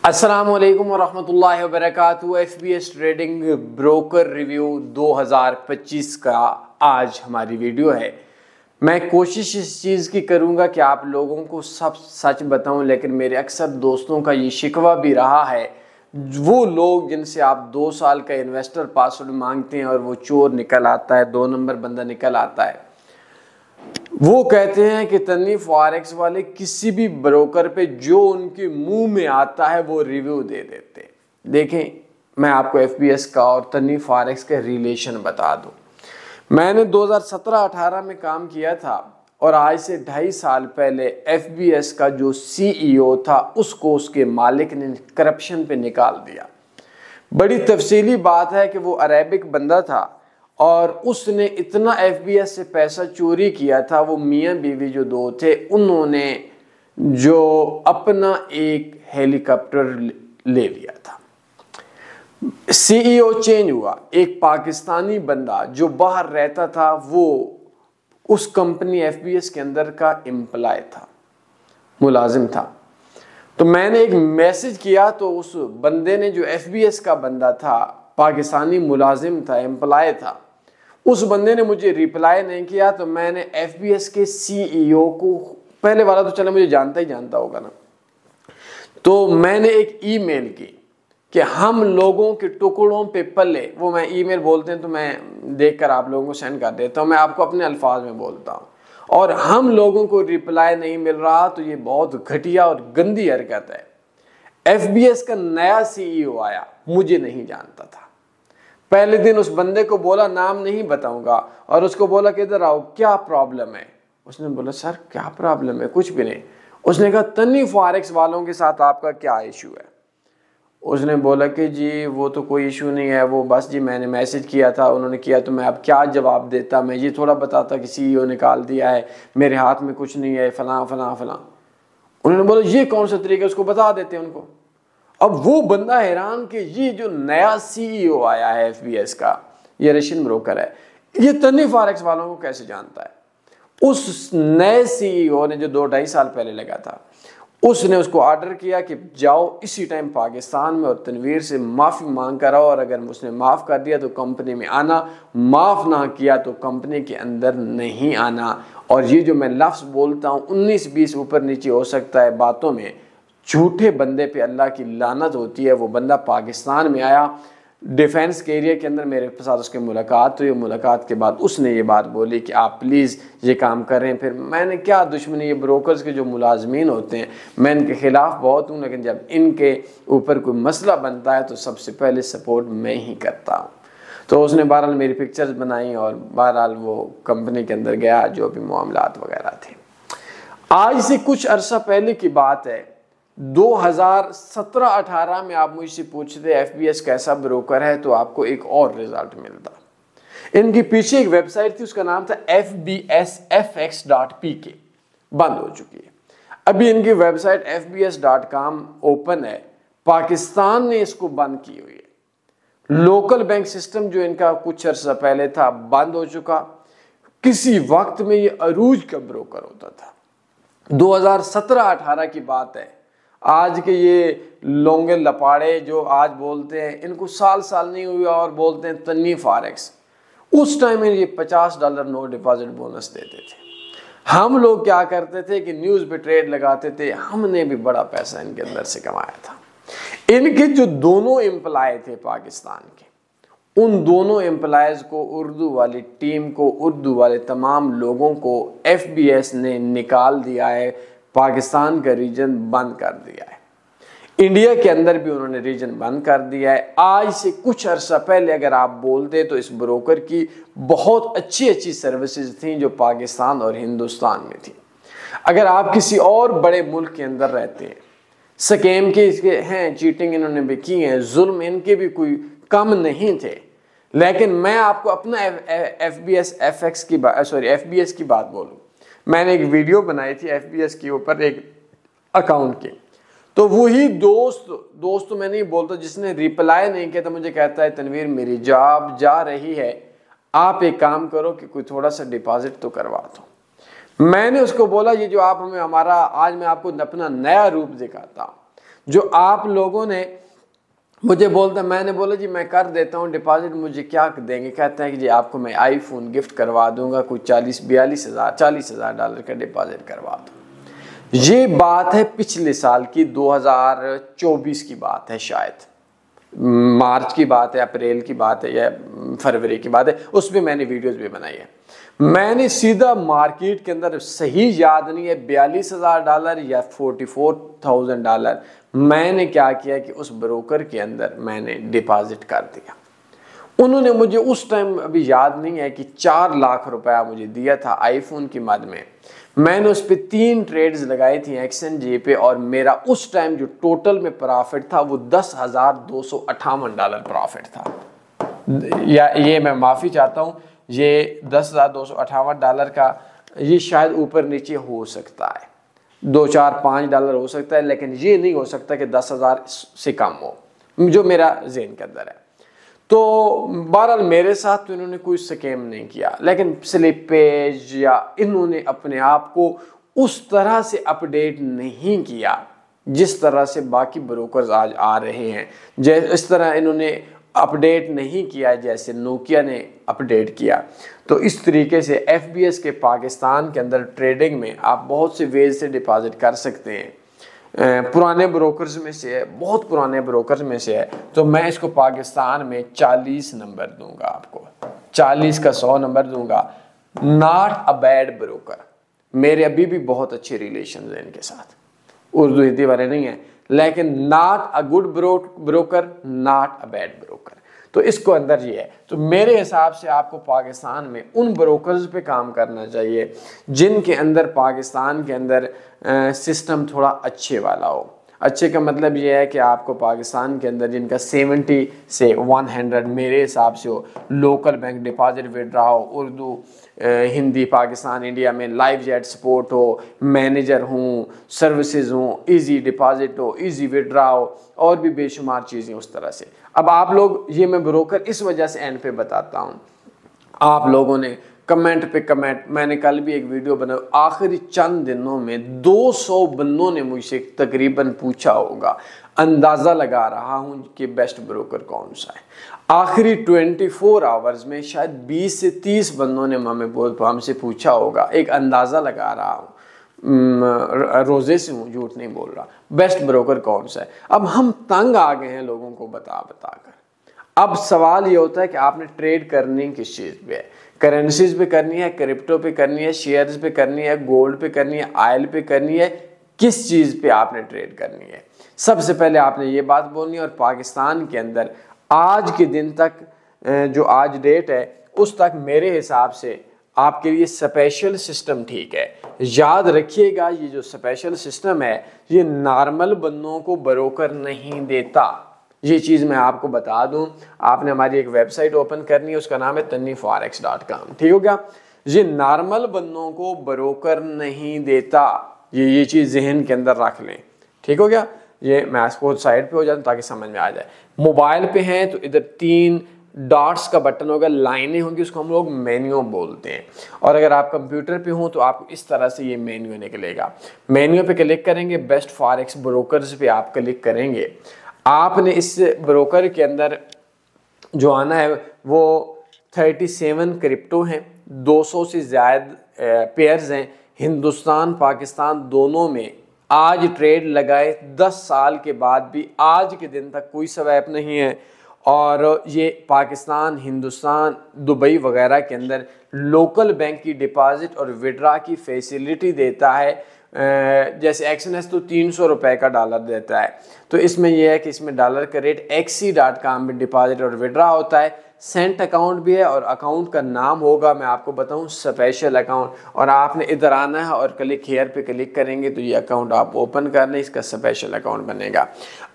अस्सलामुअलैकुम वरहमतुल्लाहि वबरकातुहू। FBS trading broker review 2025 का आज हमारी वीडियो है। मैं कोशिश इस चीज़ की करूंगा कि आप लोगों को सब सच बताऊं, लेकिन मेरे अक्सर दोस्तों का ये शिकवा भी रहा है, वो लोग जिनसे आप 2 साल का इन्वेस्टर पासवर्ड मांगते हैं और वो चोर निकल आता है, 2 नंबर बंदा निकल आता है। वो कहते हैं कि तन्वी फॉरेक्स वाले किसी भी ब्रोकर पे जो उनके मुंह में आता है वो रिव्यू दे देते। देखें, मैं आपको FBS का और तन्वी फॉरेक्स का रिलेशन बता दूं। मैंने 2017-18 में काम किया था और आज से 2.5 साल पहले FBS का जो CEO था उसको उसके मालिक ने करप्शन पे निकाल दिया। बड़ी तफसीली बात है कि वो अरेबिक बंदा था और उसने इतना FBS से पैसा चोरी किया था। वो मियाँ बीवी जो दो थे, उन्होंने जो अपना एक हेलीकॉप्टर ले लिया था। CEO चेंज हुआ, एक पाकिस्तानी बंदा जो बाहर रहता था वो उस कंपनी FBS के अंदर का एम्प्लॉय था, मुलाजिम था। तो मैंने एक मैसेज किया तो उस बंदे ने, जो FBS का बंदा था, पाकिस्तानी मुलाजिम था, एम्प्लॉय था, उस बंदे ने मुझे रिप्लाई नहीं किया। तो मैंने FBS के CEO को, पहले वाला तो चलो मुझे जानता ही जानता होगा ना, तो मैंने एक ईमेल की कि हम लोगों के टुकड़ों पे पल्ले, वो मैं ईमेल बोलते हैं तो मैं देखकर आप लोगों को सेंड कर देता हूँ, मैं आपको अपने अल्फाज में बोलता हूँ, और हम लोगों को रिप्लाई नहीं मिल रहा, तो ये बहुत घटिया और गंदी हरकत है। FBS का नया CEO आया, मुझे नहीं जानता था। पहले दिन उस बंदे को बोला, नाम नहीं बताऊंगा, और उसको बोला कि इधर आओ, क्या प्रॉब्लम है। उसने बोला, सर क्या प्रॉब्लम है? कुछ भी नहीं। उसने कहा, तन्वी फॉरेक्स वालों के साथ आपका क्या इशू है? उसने बोला कि जी वो तो कोई इशू नहीं है, वो बस जी मैंने मैसेज किया था, उन्होंने किया, तो मैं अब क्या जवाब देता, मैं ये थोड़ा बताता कि CEO निकाल दिया है, मेरे हाथ में कुछ नहीं है, फलां फलां फलां। उन्होंने बोला ये कौन सा तरीका, उसको बता देते हैं उनको। अब वो बंदा हैरान कि ये जो नया CEO आया है FBS का, ये रशियन ब्रोकर है, ये तन्वी फॉरेक्स वालों को कैसे जानता है। उस नए CEO ने, जो 2-2.5 साल पहले लगा था, उसने उसको ऑर्डर किया कि जाओ इसी टाइम पाकिस्तान में और तनवीर से माफ़ी मांग कर आओ, और अगर उसने माफ़ कर दिया तो कंपनी में आना, माफ़ ना किया तो कंपनी के अंदर नहीं आना। और ये जो मैं लफ्ज़ बोलता हूँ 19-20 ऊपर नीचे हो सकता है बातों में, झूठे बंदे पे अल्लाह की लानत होती है। वो बंदा पाकिस्तान में आया, डिफेंस के एरिया के अंदर मेरे साथ उसकी मुलाकात हुई। मुलाकात के बाद उसने ये बात बोली कि आप प्लीज़ ये काम करें। फिर मैंने क्या दुश्मनी, ये ब्रोकर्स के जो मुलाजमीन होते हैं, मैं इनके ख़िलाफ़ बहुत हूँ, लेकिन जब इनके ऊपर कोई मसला बनता है तो सबसे पहले सपोर्ट मैं ही करता हूँ। तो उसने बहरहाल मेरी पिक्चर्स बनाई और बहरहाल वो कंपनी के अंदर गया, जो भी मामलात वगैरह थे। आज से कुछ अरसा पहले की बात है, 2017-18 में आप मुझसे पूछते FBS कैसा ब्रोकर है, तो आपको एक और रिजल्ट मिलता। इनकी पीछे एक वेबसाइट थी, उसका नाम था FBSFX.pk, बंद हो चुकी है। अभी इनकी वेबसाइट FBS.com ओपन है। पाकिस्तान ने इसको बंद की हुई है। लोकल बैंक सिस्टम जो इनका कुछ अर्सा पहले था, बंद हो चुका। किसी वक्त में ये अरूज का ब्रोकर होता था। 2017-18 की बात है। आज के ये लोंगे लपाड़े जो आज बोलते हैं, इनको साल नहीं हुआ और बोलते हैं तन्वी फॉरेक्स। उस टाइम में ये $50 नो डिपॉजिट बोनस देते थे। हम लोग क्या करते थे कि न्यूज़ पे ट्रेड लगाते थे। हमने भी बड़ा पैसा इनके अंदर से कमाया था। इनके जो दोनों एम्प्लॉय थे पाकिस्तान के, उन दोनों एम्प्लॉयज़ को, उर्दू वाली टीम को, उर्दू वाले तमाम लोगों को FBS ने निकाल दिया है। पाकिस्तान का रीजन बंद कर दिया है। इंडिया के अंदर भी उन्होंने रीजन बंद कर दिया है। आज से कुछ अरसा पहले अगर आप बोलते तो इस ब्रोकर की बहुत अच्छी सर्विसेज थी जो पाकिस्तान और हिंदुस्तान में थी। अगर आप किसी और बड़े मुल्क के अंदर रहते हैं, स्कैम के इसके हैं, चीटिंग इन्होंने भी की है, जुल्म इनके भी कोई कम नहीं थे, लेकिन मैं आपको अपना FBS की बात बोलूं। मैंने एक वीडियो बनाई थी FBS के ऊपर, एक अकाउंट की, तो वही दोस्त तो मैं नहीं बोलता, जिसने रिप्लाई नहीं किया था, मुझे कहता है तनवीर मेरी जॉब जा रही है, आप एक काम करो कि कोई थोड़ा सा डिपॉजिट तो करवा दो। मैंने उसको बोला ये जो आप हमें हमारा, आज मैं आपको अपना नया रूप दिखाता हूँ। जो आप लोगों ने मुझे बोलता, मैंने बोला जी मैं कर देता हूँ डिपॉजिट, मुझे क्या देंगे? कहते हैं कि जी आपको मैं आईफोन गिफ्ट करवा दूंगा, कुछ 40,000 डॉलर का डिपॉजिट करवा दूँ। ये बात है पिछले साल की, 2024 की बात है, शायद मार्च की बात है, अप्रैल की बात है या फरवरी की बात है, उस पर मैंने वीडियोस भी बनाई है। मैंने सीधा मार्केट के अंदर, सही याद नहीं है 42,000 डॉलर या 44,000 डॉलर, मैंने क्या किया कि उस ब्रोकर के अंदर मैंने डिपॉजिट कर दिया। उन्होंने मुझे उस टाइम, अभी याद नहीं है, कि 4 लाख रुपया मुझे दिया था आईफोन की मद में। मैंने उस पर 3 ट्रेड्स लगाई थी एक्सचेंज पे, और मेरा उस टाइम जो टोटल में प्रॉफिट था वो $10,258 प्रॉफिट था। या ये मैं माफ़ी चाहता हूँ, ये $10,258 का, ये शायद ऊपर नीचे हो सकता है, 2, 4, 5 डॉलर हो सकता है, लेकिन ये नहीं हो सकता कि 10,000 से कम हो, जो मेरा ज़हन के अंदर है। तो बहरहाल मेरे साथ तो इन्होंने कोई स्कैम नहीं किया, लेकिन स्लिपेज या इन्होंने अपने आप को उस तरह से अपडेट नहीं किया जिस तरह से बाकी ब्रोकर्स आज आ रहे हैं। इस तरह इन्होंने अपडेट नहीं किया जैसे नोकिया ने अपडेट किया। तो इस तरीके से FBS के पाकिस्तान के अंदर ट्रेडिंग में आप बहुत से वेज से डिपॉजिट कर सकते हैं। पुराने ब्रोकर्स में से है, बहुत पुराने ब्रोकर्स में से है, तो मैं इसको पाकिस्तान में 40 नंबर दूंगा, आपको 40 का 100 नंबर दूंगा। नॉट अ बैड ब्रोकर, मेरे अभी भी बहुत अच्छे रिलेशन हैं इनके साथ, उर्दू हिंदी वाले नहीं है, लेकिन not a good broker, not a bad broker. तो इसको अंदर ये है। तो मेरे हिसाब से आपको पाकिस्तान में उन ब्रोकर्स पे काम करना चाहिए जिनके अंदर पाकिस्तान के अंदर सिस्टम थोड़ा अच्छे वाला हो। अच्छे का मतलब ये है कि आपको पाकिस्तान के अंदर जिनका 70 से 100 मेरे हिसाब से हो, लोकल बैंक डिपॉजिट विड्रा हो, उर्दू हिंदी पाकिस्तान इंडिया में लाइव जेट सपोर्ट हो, मैनेजर हूँ, सर्विसेज हूँ, इजी डिपॉजिट हो, इजी विड्रा हो, और भी बेशुमार चीज़ें उस तरह से। अब आप लोग, ये मैं ब्रोकर इस वजह से एंड पे बताता हूँ, आप लोगों ने कमेंट पे कमेंट, मैंने कल भी एक वीडियो बनाई, आखिरी चंद दिनों में 200 बंदों ने मुझसे तकरीबन पूछा होगा, अंदाज़ा लगा रहा हूँ कि बेस्ट ब्रोकर कौन सा है। आखिरी 24 आवर्स में शायद 20 से 30 बंदों ने हमसे पूछा होगा, एक अंदाज़ा लगा रहा हूँ, रोज़े से हूँ, झूठ नहीं बोल रहा, बेस्ट ब्रोकर कौन सा है। अब हम तंग आ गए हैं लोगों को बता कर। अब सवाल ये होता है कि आपने ट्रेड करनी किस चीज़ पे है, करेंसीज पे करनी है, क्रिप्टो पे करनी है, शेयर्स पे करनी है, गोल्ड पे करनी है, ऑयल पे करनी है, किस चीज़ पे आपने ट्रेड करनी है। सबसे पहले आपने ये बात बोलनी है। और पाकिस्तान के अंदर आज के दिन तक, जो आज डेट है उस तक, मेरे हिसाब से आपके लिए स्पेशल सिस्टम ठीक है। याद रखिएगा, ये जो स्पेशल सिस्टम है ये नॉर्मल बंदों को ब्रोकर नहीं देता। ये चीज़ मैं आपको बता दूं, आपने हमारी एक वेबसाइट ओपन करनी है, उसका नाम है tanniforex.com, ठीक हो गया। ये नॉर्मल बंदों को ब्रोकर नहीं देता, ये चीज़ जहन के अंदर रख लें, ठीक हो गया। ये मैं आपको साइड पे हो जाता ताकि समझ में आ जाए। मोबाइल पे हैं तो इधर 3 डॉट्स का बटन होगा, लाइनें होंगी, उसको हम लोग मेन्यू बोलते हैं। और अगर आप कंप्यूटर पे हो तो आपको इस तरह से ये मेन्यू निकलेगा। मेन्यू पे क्लिक करेंगे, बेस्ट फॉरेक्स ब्रोकर्स पे आप क्लिक करेंगे। आपने इस ब्रोकर के अंदर जो आना है वो 37 क्रिप्टो हैं, 200 से ज़्यादा पेयर्स हैं। हिंदुस्तान पाकिस्तान दोनों में आज ट्रेड लगाए 10 साल के बाद भी आज के दिन तक कोई स्वैप नहीं है। और ये पाकिस्तान, हिंदुस्तान, दुबई वगैरह के अंदर लोकल बैंक की डिपॉजिट और विड्रा की फैसिलिटी देता है। जैसे एक्सएनएस तो 300 रुपये का डॉलर देता है, तो इसमें यह है कि इसमें डॉलर का रेट XC.com में डिपॉजिट और विड्रा होता है। सेंट अकाउंट भी है और अकाउंट का नाम होगा, मैं आपको बताऊं, स्पेशल अकाउंट। और आपने इधर आना है और क्लिक हेयर पे क्लिक करेंगे तो ये अकाउंट आप ओपन कर लें, इसका स्पेशल अकाउंट बनेगा।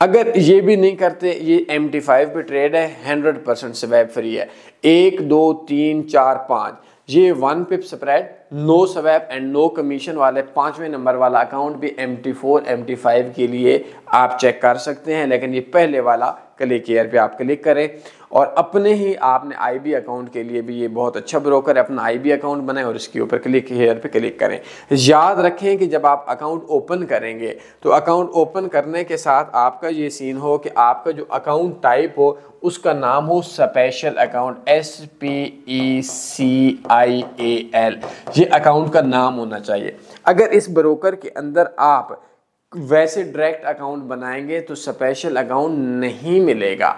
अगर ये भी नहीं करते, ये MT5 पे ट्रेड है, 100% स्वैप फ्री है। 1, 2, 3, 4, 5 ये 1 pip spread, no swap and no commission वाले 5वें नंबर वाला अकाउंट भी MT4 MT5 के लिए आप चेक कर सकते हैं। लेकिन ये पहले वाला क्लिक हेयर पे आप क्लिक करें और अपने ही आपने IB अकाउंट के लिए भी ये बहुत अच्छा ब्रोकर है। अपना IB अकाउंट बनाएं और इसके ऊपर क्लिक हियर पे क्लिक करें। याद रखें कि जब आप अकाउंट ओपन करेंगे तो अकाउंट ओपन करने के साथ आपका ये सीन हो कि आपका जो अकाउंट टाइप हो उसका नाम हो स्पेशल अकाउंट, SPECIAL, ये अकाउंट का नाम होना चाहिए। अगर इस ब्रोकर के अंदर आप वैसे डायरेक्ट अकाउंट बनाएंगे तो स्पेशल अकाउंट नहीं मिलेगा।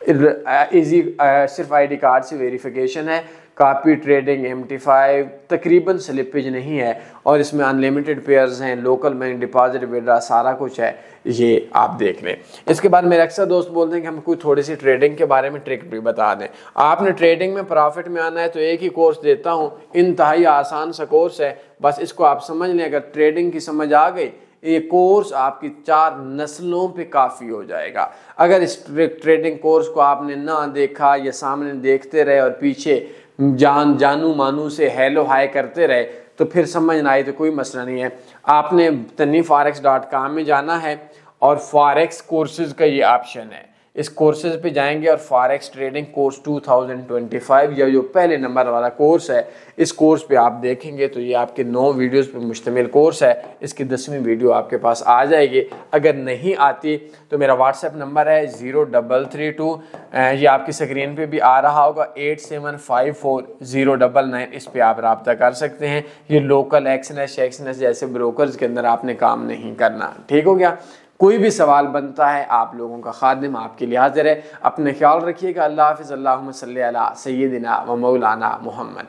इजी सिर्फ ID कार्ड से वेरिफिकेशन है, कॉपी ट्रेडिंग MT5 तकरीबन स्लिपेज नहीं है और इसमें अनलिमिटेड पेयर्स हैं, लोकल बैंक डिपॉजिट विड्रॉ सारा कुछ है, ये आप देख लें। इसके बाद मेरे अक्सर दोस्त बोलते हैं कि हम कोई थोड़ी सी ट्रेडिंग के बारे में ट्रिक भी बता दें। आपने ट्रेडिंग में प्रॉफिट में आना है तो एक ही कोर्स देता हूँ, इंतहाई आसान सा कोर्स है, बस इसको आप समझ लें। अगर ट्रेडिंग की समझ आ गई ये कोर्स आपकी 4 नस्लों पे काफ़ी हो जाएगा। अगर इस ट्रेडिंग कोर्स को आपने ना देखा या सामने देखते रहे और पीछे जानू मानू से हेलो हाय करते रहे तो फिर समझ ना आई तो कोई मसला नहीं है। आपने tanifforex.com में जाना है और फॉरेक्स कोर्सेज का ये ऑप्शन है, इस कोर्सेज पे जाएंगे और फॉरेक्स ट्रेडिंग कोर्स 2025 या जो पहले नंबर वाला कोर्स है इस कोर्स पे आप देखेंगे तो ये आपके 9 वीडियोस पे मुश्तमिल कोर्स है। इसकी 10वीं वीडियो आपके पास आ जाएगी। अगर नहीं आती तो मेरा व्हाट्सएप नंबर है 0332, ये आपकी स्क्रीन पे भी आ रहा होगा, 87540999, इस पे आप रब्ता कर सकते हैं। ये लोकल एक्सनेस जैसे ब्रोकर्स के अंदर आपने काम नहीं करना, ठीक हो गया। कोई भी सवाल बनता है आप लोगों का खादिम आपके लिए हाजिर है। अपने ख्याल रखिएगा। अल्लाह हाफ़िज़। अल्लाहुम्मा सल्ली अला सय्यिदिना व मौलाना मुहम्मद।